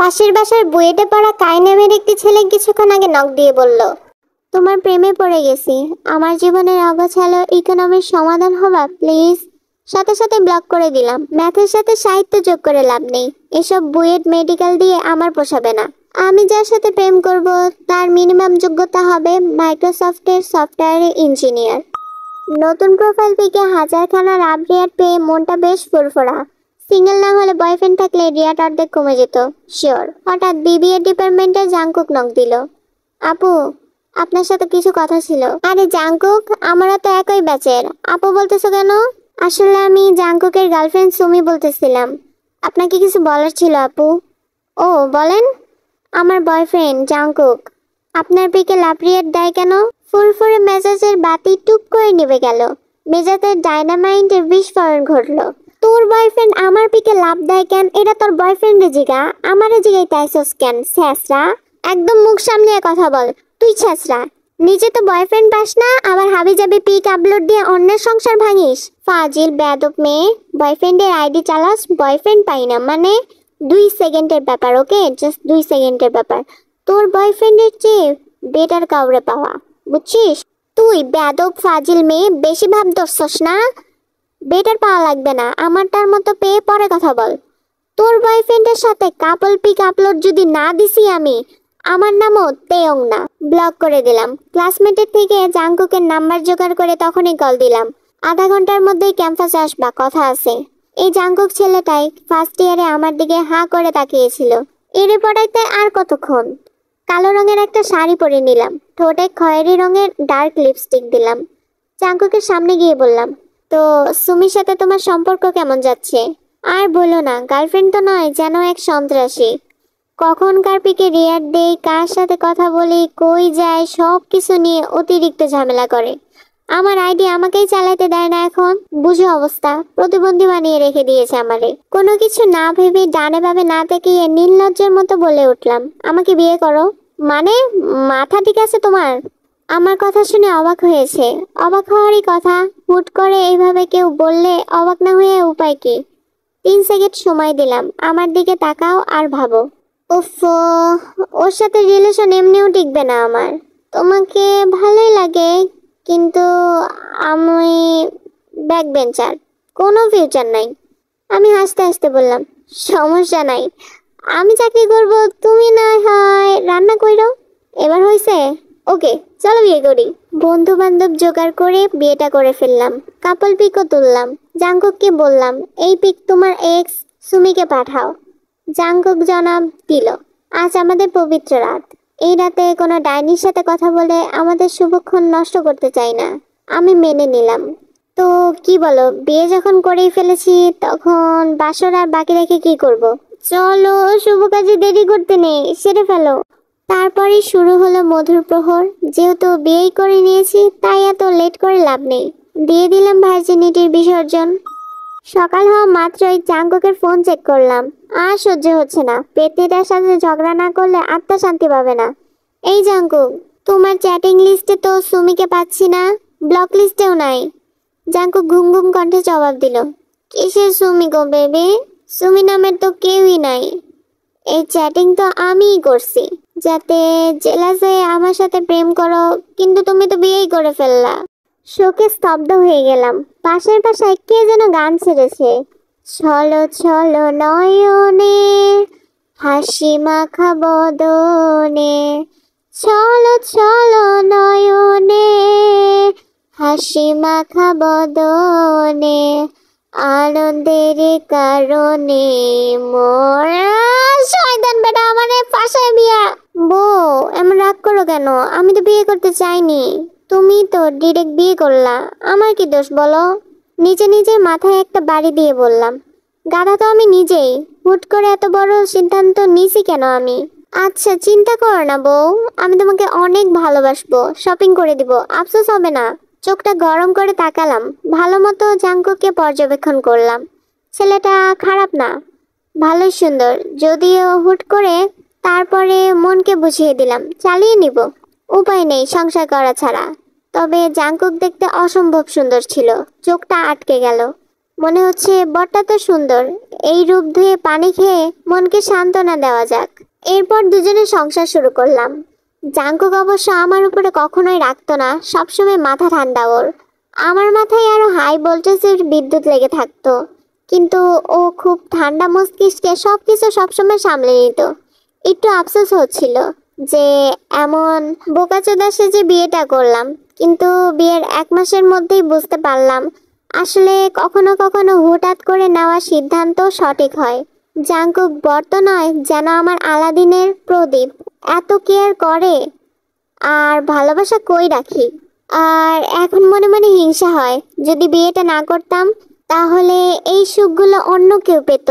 পাশের বাসার বুয়েটে পড়া কাই নামের একটি ছেলে কিছুক্ষণ আগে নক দিয়ে বলল, তোমার প্রেমে পড়ে গেছি, আমার জীবনের অগোছালো ইকোনমির সমাধান হবা প্লিজ। সাথে সাথে ব্লক করে দিলাম। ম্যাথের সাথে সাহিত্য যোগ করে লাভ নেই, এসব বুয়েট মেডিকেল দিয়ে আমার পোষাবে না। আমি যার সাথে প্রেম করব তার মিনিমাম যোগ্যতা হবে মাইক্রোসফটের সফটওয়্যার ইঞ্জিনিয়ার। নতুন প্রোফাইল পিকে হাজারখানা লাভ রিয়াক্ট পেয়ে মনটা বেশ ফুরফুরা। সিঙ্গেল না হলে বয়ফ্রেন্ড থাকলে রিয়াক্ট অর্ধেক কমে যেত শিওর। হঠাৎ বিবিএ ডিপার্টমেন্টের জাংকুক নক দিল, আপু আপনার সাথে কিছু কথা ছিল। আরে জাংকুক, আমরা তো একই ব্যাচের, আপু বলতেছো কেন? আসলে আমি জাংকুকের গার্লফ্রেন্ড সুমি বলতেছিলাম, আপনাকে কিছু বলার ছিল আপু। ও বলেন। আমার বয়ফ্রেন্ড জাংকুক আপনার পিকে লাভ রিয়াক্ট দেয় কেন? ফুরফুরে মেজাজের বাতি টুপ করে নিভে গেল, মেজাজের ডায়নামাইটের বিস্ফোরণ ঘটলো। তোর বয়ফ্রেন্ড আমার পিকে লাভ দেয় কেন এটা তোর বয়ফ্রেন্ডের জিগা, আমারে জিগাই তাইছস কেন ছেঁচড়া? একদম মুখ সামনে কথা বল, তুই ছেঁচড়া। নিজে তো বয়ফ্রেন্ড পাস না, আবার হাবি যাবি পিক আপলোড দিয়ে অন্যের সংসার ভাঙিস। ফাজিল বেয়াদব মেয়ে, বয়ফ্রেন্ডের আইডি চালাস, বয়ফ্রেন্ড পাই না মানে 2 সেকেন্ডের ব্যাপার, ওকে জাস্ট 2 সেকেন্ডের ব্যাপার। তোর বয়ফ্রেন্ডের চেয়ে বেটার কাউরে পাওয়া, বুঝছিস? তুই বেয়াদব ফাজিল মেয়ে, বেশি ভাব ধরছস না? বেটার পাওয়া লাগবে না, আমারটার মতো পেয়ে পরে কথা বল। তোর বয়ফ্রেন্ডের সাথে কাপল পিক আপলোড যদি না দিছি আমি, আমার নামও তেয়ং না। ব্লক করে দিলাম। ক্লাসমেটের থেকে জাংকুকের নাম্বার জোগাড় করে তখনই কল দিলাম, আধা ঘন্টার মধ্যেই ক্যাম্পাসে আসবা, কথা আছে। এই জাংকুক ছেলেটাই ফার্স্ট ইয়ারে আমার দিকে হাঁ করে তাকিয়েছিল। এরে পড়াইতে আর কতক্ষণ। কালো রঙের একটা শাড়ি পরে নিলাম, ঠোঁটে খয়েরি রঙের ডার্ক লিপস্টিক দিলাম। জাংকুকের সামনে গিয়ে বললাম, তো সুমির সাথে তোমার সম্পর্ক কেমন যাচ্ছে? আর বলো না, গার্লফ্রেন্ড তো নয়, যেন এক সন্ত্রাসী। কখন কার পিকে রিয়াক্ট দেই, কার সাথে কথা বলি, কই যায়, সব কিছু নিয়ে অতিরিক্ত ঝামেলা করে। আমার আইডি আমাকেই চালাতে দেয় না এখন, বুঝো অবস্থা। প্রতিবন্ধী বানিয়ে রেখে দিয়েছে আমারে। কোনো কিছু না ভেবে ডানে ভাবে না তাকিয়ে নির্লজ্জের মতো বলে উঠলাম, আমাকে বিয়ে করো। মানে মাথা ঠিক আছে তোমার? আমার কথা শুনে অবাক হয়েছে। অবাক হওয়ারই কথা, হুট করে এইভাবে কেউ বললে অবাক না হয়ে উপায় কি? 3 সেকেন্ড সময় দিলাম, আমার দিকে তাকাও আর ভাবো। উফ, ওর সাথে রিলেশন এমনিও টিকবে না আমার। তোমাকে ভালোই লাগে, কিন্তু আমি ব্যাক বেঞ্চার, কোনো ফিউচার নাই। আমি হাসতে হাসতে বললাম, সমস্যা নাই, আমি চাকরি করব, তুমি না হয় রান্না কইরো। এবার হইছে? ওকে চলো বিয়ে করি। বন্ধু বান্ধব জোগাড় করে বিয়েটা করে ফেললাম। কাপল পিকও তুললাম। জাংকুককে বললাম, এই পিক তোমার এক্স সুমিকে পাঠাও। জাংকুক জনাব দিল। আজ আমাদের পবিত্র রাত। এই রাতে কোনো ডাইনির সাথে কথা বলে আমাদের শুভক্ষণ নষ্ট করতে চাই না। আমি মেনে নিলাম। তো কি বলো, বিয়ে যখন করেই ফেলেছি তখন বাসর আর বাকি রেখে কি করব? চলো শুভ কাজে দেরি করতে নেই, সেরে ফেলো। তারপরেই শুরু হলো মধুর প্রহর। যেহেতু বিয়েই করে নিয়েছি তাই এত লেট করে লাভ নেই। দিয়ে দিলাম ভার্জিনিটির বিসর্জন। সকাল হওয়া মাত্রই জাংকুকের ফোন চেক করলাম। আর সহ্য হচ্ছে না, পেতনিটার সাথে ঝগড়া না করলে আত্মা শান্তি পাবে না। এই জাংকুক, তোমার চ্যাটিং লিস্টে তো সুমিকে পাচ্ছি না, ব্লক লিস্টেও নাই। জাংকুক ঘুম ঘুম কণ্ঠে জবাব দিল, কিসের সুমি গো বেবি? সুমি নামের তো কেউই নাই। এই চ্যাটিং তো আমিই করছি, যাতে জেলাস হয়ে আমার সাথে প্রেম করো, কিন্তু তুমি তো বিয়েই করে ফেললা। শোকে স্তব্ধ হয়ে গেলাম। পাশের পাশায় কে যেন গান ছেড়েছে, ছলো ছলো নয়নে হাসি মাখা বদনে, ছলো ছলো নয়নে হাসি মাখা বদনে, আনন্দের কারণে মোর। শয়তান বেটা, আমারে ফাঁসায় বিয়া। বউ এমন রাগ করো কেন? আমি তো বিয়ে করতে চাইনি, তুমি তো ডিরেক্ট বিয়ে করলা, আমার কি দোষ বলো? নিজে নিজের মাথায় একটা বাড়ি দিয়ে বললাম, গাধা তো আমি নিজেই। হুট করে এত বড় সিদ্ধান্ত নিছি কেন আমি? আচ্ছা চিন্তা করো না বউ, আমি তোমাকে অনেক ভালোবাসবো, শপিং করে দিব, আফসোস হবে না। চোখটা গরম করে তাকালাম, ভালো মতো জাংকুককে পর্যবেক্ষণ করলাম। ছেলেটা খারাপ না, ভালোই সুন্দর, যদিও হুট করে। তারপরে মনকে বুঝিয়ে দিলাম, চালিয়ে নিব, উপায় নেই সংসার করা ছাড়া। তবে জাংকুক দেখতে অসম্ভব সুন্দর ছিল, চোখটা আটকে গেল। মনে হচ্ছে বরটা তো সুন্দর, এই রূপ ধুয়ে পানি খেয়ে মনকে সান্ত্বনা দেওয়া যাক। এরপর দুজনে সংসার শুরু করলাম। জাঙ্কুক অবশ্য আমার উপরে কখনোই রাখতো না, সবসময় মাথা ঠান্ডা ওর। আমার মাথায় আরো হাই ভোল্টেজের বিদ্যুৎ লেগে থাকতো, কিন্তু ও খুব ঠান্ডা মস্তিষ্কে সবকিছু সবসময় সামলে নিত। একটু আফসোস হচ্ছিল যে এমন বোকাচোদা সেজে বিয়েটা করলাম, কিন্তু বিয়ের 1 মাসের মধ্যেই বুঝতে পারলাম আসলে কখনো কখনো হুটহাট করে নেওয়া সিদ্ধান্ত সঠিক হয়। জাঙ্কুক বর তো নয়, যেন আমার আলাদিনের প্রদীপ, এত কেয়ার করে, আর ভালোবাসা কই রাখি। আর এখন মনে মনে হিংসা হয়, যদি বিয়েটা না করতাম তাহলে এই সুখগুলো অন্য কেউ পেত।